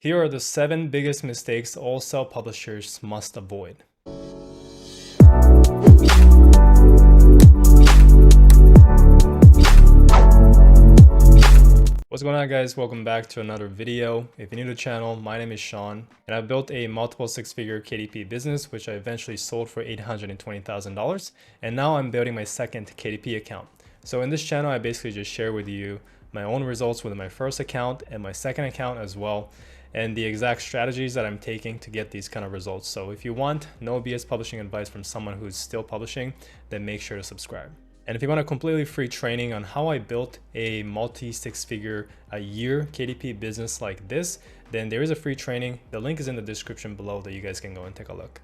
Here are the 7 biggest mistakes all self-publishers must avoid. What's going on, guys? Welcome back to another video. If you're new to the channel, my name is Sean, and I built a multiple six-figure KDP business, which I eventually sold for $820,000. And now I'm building my second KDP account. So in this channel, I basically just share with you my own results with my first account and my second account as well, and the exact strategies that I'm taking to get these kind of results. So if you want no BS publishing advice from someone who's still publishing, then make sure to subscribe. And if you want a completely free training on how I built a multi-six-figure a year KDP business like this, then there is a free training. The link is in the description below that you guys can go and take a look.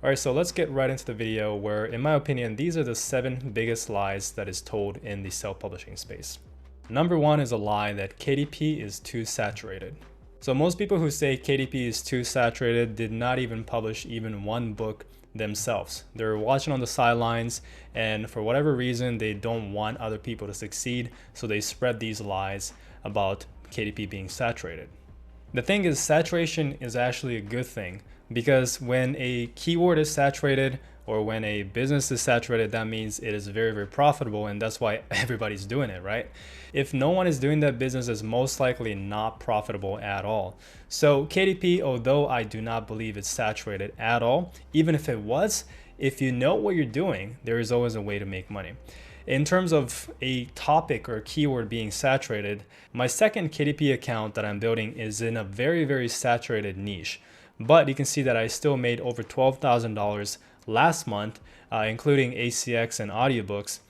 All right, so let's get right into the video where, in my opinion, these are the 7 biggest lies that is told in the self-publishing space. Number 1 is a lie that KDP is too saturated. So most people who say KDP is too saturated did not even publish even one book themselves. They're watching on the sidelines, and for whatever reason, they don't want other people to succeed, so they spread these lies about KDP being saturated. The thing is, saturation is actually a good thing, because when a keyword is saturated or when a business is saturated, that means it is very, very profitable, and that's why everybody's doing it, right? If no one is doing that business, it's most likely not profitable at all. So KDP, although I do not believe it's saturated at all, even if it was, if you know what you're doing, there is always a way to make money. In terms of a topic or keyword being saturated, my second KDP account that I'm building is in a very, very saturated niche. But you can see that I still made over $12,000 last month, including ACX and audiobooks,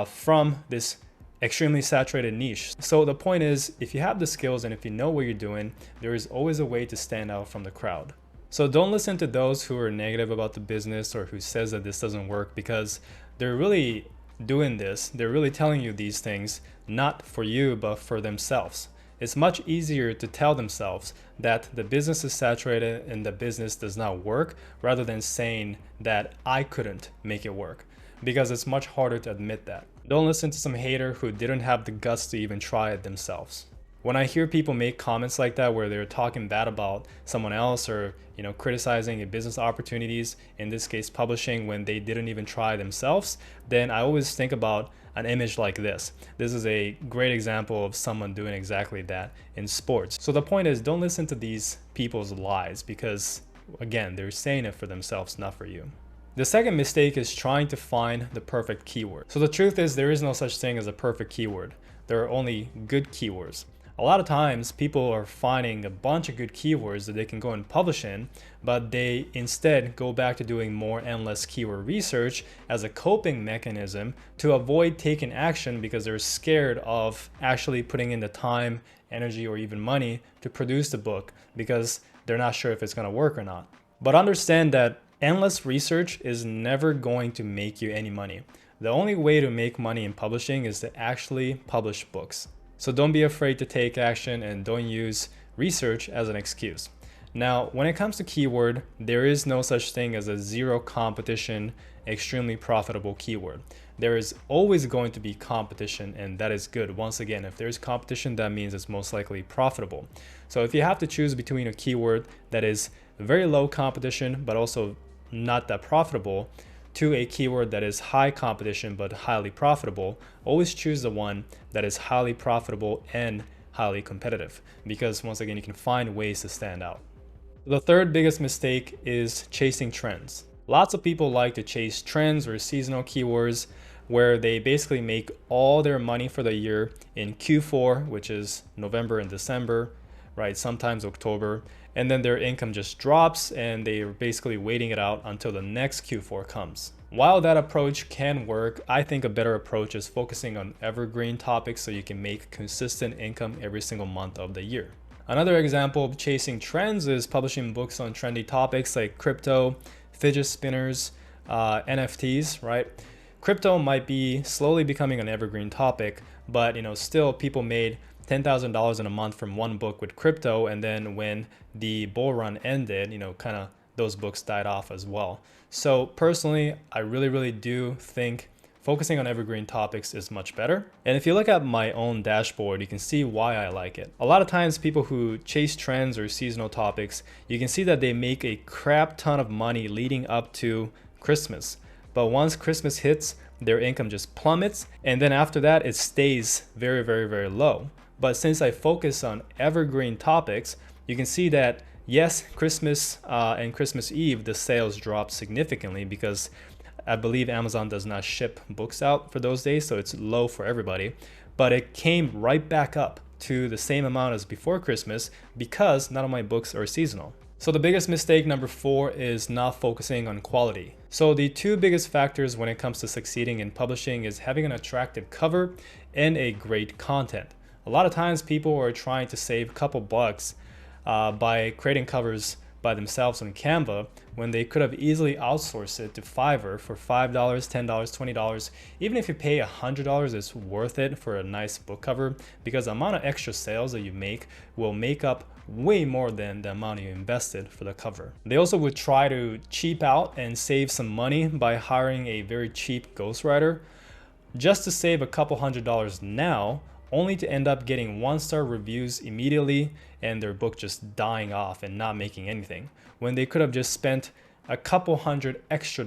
from this extremely saturated niche. So the point is, if you have the skills and if you know what you're doing, there is always a way to stand out from the crowd. So don't listen to those who are negative about the business or who says that this doesn't work, because they're really doing this. They're really telling you these things, not for you, but for themselves. It's much easier to tell themselves that the business is saturated and the business does not work, rather than saying that I couldn't make it work, because it's much harder to admit that. Don't listen to some hater who didn't have the guts to even try it themselves. When I hear people make comments like that where they're talking bad about someone else, or criticizing a business opportunities, in this case publishing, when they didn't even try themselves, then I always think about an image like this. This is a great example of someone doing exactly that in sports. So the point is, don't listen to these people's lies, because again, they're saying it for themselves, not for you. The second mistake is trying to find the perfect keyword. So the truth is, there is no such thing as a perfect keyword. There are only good keywords. A lot of times people are finding a bunch of good keywords that they can go and publish in, but they instead go back to doing more endless keyword research as a coping mechanism to avoid taking action, because they're scared of actually putting in the time, energy, or even money to produce the book, because they're not sure if it's going to work or not. But understand that endless research is never going to make you any money. The only way to make money in publishing is to actually publish books. So don't be afraid to take action, and don't use research as an excuse. Now, when it comes to keyword, there is no such thing as a zero competition, extremely profitable keyword. There is always going to be competition, and that is good. Once again, if there's competition, that means it's most likely profitable. So if you have to choose between a keyword that is very low competition, but also not that profitable, to a keyword that is high competition but highly profitable, always choose the one that is highly profitable and highly competitive, because once again, you can find ways to stand out. The third biggest mistake is chasing trends. Lots of people like to chase trends or seasonal keywords, where they basically make all their money for the year in Q4, which is November and December, right? Sometimes October. And then their income just drops, and they're basically waiting it out until the next Q4 comes. While that approach can work, I think a better approach is focusing on evergreen topics so you can make consistent income every single month of the year. Another example of chasing trends is publishing books on trendy topics like crypto, fidget spinners, NFTs, right? Crypto might be slowly becoming an evergreen topic, but still people made $10,000 in a month from one book with crypto, and then when the bull run ended, kind of those books died off as well. So personally, I really do think Focusing on evergreen topics is much better. And if you look at my own dashboard, you can see why I like it. A lot of times people who chase trends or seasonal topics, you can see that they make a crap ton of money leading up to Christmas. But once Christmas hits, their income just plummets. And then after that, it stays very, very, very low. But since I focus on evergreen topics, you can see that yes, Christmas and Christmas Eve, the sales dropped significantly because I believe Amazon does not ship books out for those days, so it's low for everybody. But it came right back up to the same amount as before Christmas because none of my books are seasonal. So the biggest mistake, number 4, is not focusing on quality. So the two biggest factors when it comes to succeeding in publishing is having an attractive cover and a great content. A lot of times people are trying to save a couple bucks by creating covers by themselves on Canva when they could have easily outsourced it to Fiverr for $5, $10, $20. Even if you pay $100, it's worth it for a nice book cover because the amount of extra sales that you make will make up way more than the amount you invested for the cover. They also would try to cheap out and save some money by hiring a very cheap ghostwriter just to save a couple $100 now, only to end up getting 1-star reviews immediately and their book just dying off and not making anything, when they could have just spent a couple $100 extra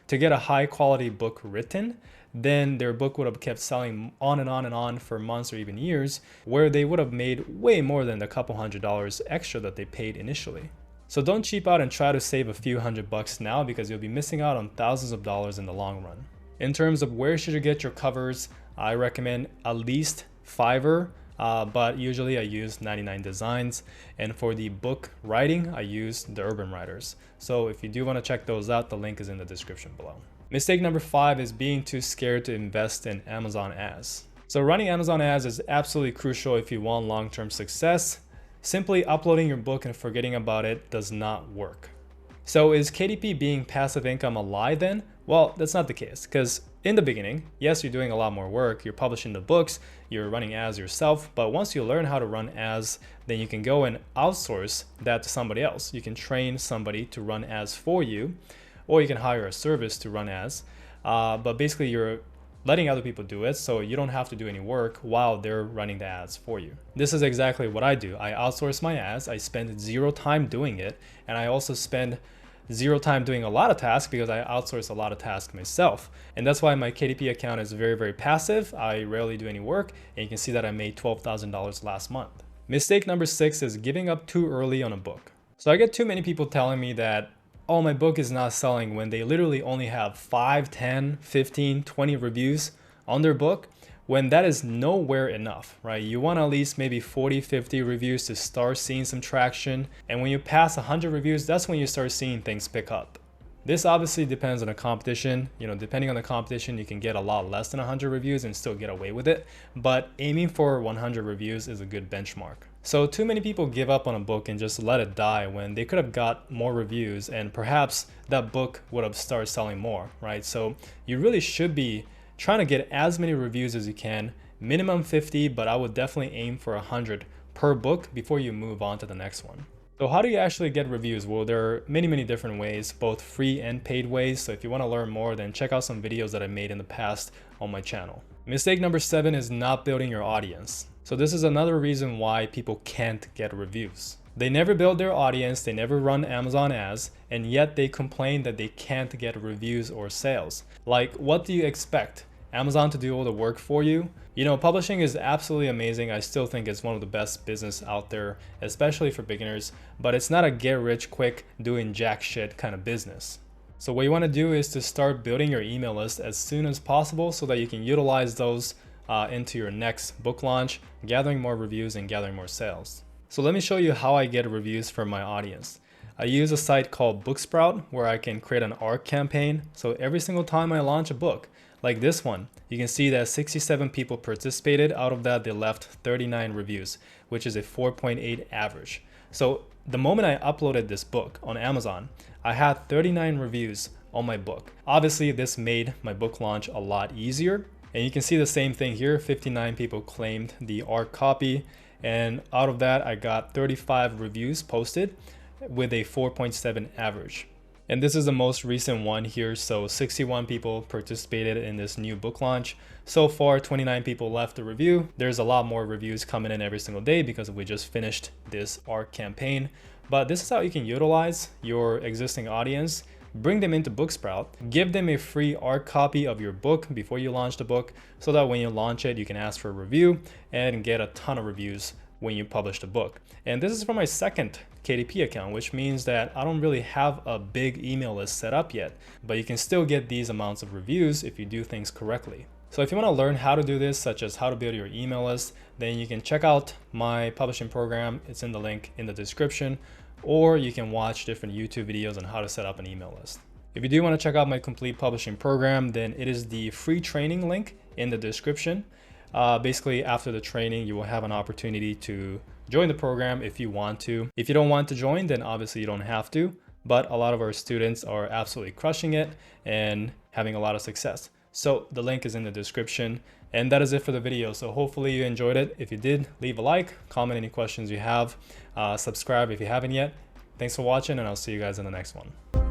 to get a high quality book written. Then their book would have kept selling on and on and on for months or even years, where they would have made way more than the couple $100 extra that they paid initially. So don't cheap out and try to save a few $100 now because you'll be missing out on thousands of dollars in the long run. In terms of where should you get your covers, I recommend at least Fiverr, but usually I use 99 Designs. And for the book writing, I use the Urban Writers. So if you do want to check those out, the link is in the description below. Mistake number 5 is being too scared to invest in Amazon ads. So running Amazon ads is absolutely crucial if you want long-term success. Simply uploading your book and forgetting about it does not work. So is KDP being passive income a lie then? Well, that's not the case, because in the beginning, yes, you're doing a lot more work, you're publishing the books, you're running ads yourself, but once you learn how to run ads, then you can go and outsource that to somebody else. You can train somebody to run ads for you, or you can hire a service to run ads, but basically you're letting other people do it, so you don't have to do any work while they're running the ads for you. This is exactly what I do. I outsource my ads, I spend 0 time doing it, and I also spend 0 time doing a lot of tasks because I outsource a lot of tasks myself. And that's why my KDP account is very, very passive. I rarely do any work, and you can see that I made $12,000 last month. Mistake number 6 is giving up too early on a book. So I get too many people telling me that, oh, my book is not selling, when they literally only have 5, 10, 15, 20 reviews on their book, when that is nowhere enough, right? You want at least maybe 40, 50 reviews to start seeing some traction. And when you pass 100 reviews, that's when you start seeing things pick up. This obviously depends on the competition. You know, depending on the competition, you can get a lot less than 100 reviews and still get away with it. But aiming for 100 reviews is a good benchmark. So too many people give up on a book and just let it die when they could have got more reviews and perhaps that book would have started selling more, right? So you really should be trying to get as many reviews as you can, minimum 50, but I would definitely aim for 100 per book before you move on to the next one. So how do you actually get reviews? Well, there are many different ways, both free and paid ways. So if you want to learn more, then check out some videos that I made in the past on my channel. Mistake number 7 is not building your audience. So this is another reason why people can't get reviews. They never build their audience, they never run Amazon ads, and yet they complain that they can't get reviews or sales. Like, what do you expect? Amazon to do all the work for you? You know, publishing is absolutely amazing. I still think it's one of the best business out there, especially for beginners, but it's not a get rich quick doing jack shit kind of business. So what you want to do is to start building your email list as soon as possible so that you can utilize those into your next book launch, gathering more reviews and gathering more sales. So let me show you how I get reviews from my audience. I use a site called Booksprout where I can create an ARC campaign. So every single time I launch a book, like this one, you can see that 67 people participated. Out of that, they left 39 reviews, which is a 4.8 average. So the moment I uploaded this book on Amazon, I had 39 reviews on my book. Obviously, this made my book launch a lot easier. And you can see the same thing here. 59 people claimed the ARC copy. And out of that, I got 35 reviews posted with a 4.7 average. And this is the most recent one here. So 61 people participated in this new book launch. So far, 29 people left a review. There's a lot more reviews coming in every single day because we just finished this ARC campaign. But this is how you can utilize your existing audience, bring them into Booksprout, give them a free ARC copy of your book before you launch the book, so that when you launch it, you can ask for a review and get a ton of reviews when you publish the book. And this is for my second KDP account, which means that I don't really have a big email list set up yet, but you can still get these amounts of reviews if you do things correctly. So if you want to learn how to do this, such as how to build your email list, then you can check out my publishing program. It's in the link in the description, or you can watch different YouTube videos on how to set up an email list. If you do want to check out my complete publishing program, then it is the free training link in the description. Basically, after the training, you will have an opportunity to join the program if you want to. If you don't want to join, then obviously you don't have to, but a lot of our students are absolutely crushing it and having a lot of success. So the link is in the description, and that is it for the video. So hopefully you enjoyed it. If you did, leave a like, comment any questions you have, subscribe if you haven't yet. Thanks for watching, and I'll see you guys in the next one.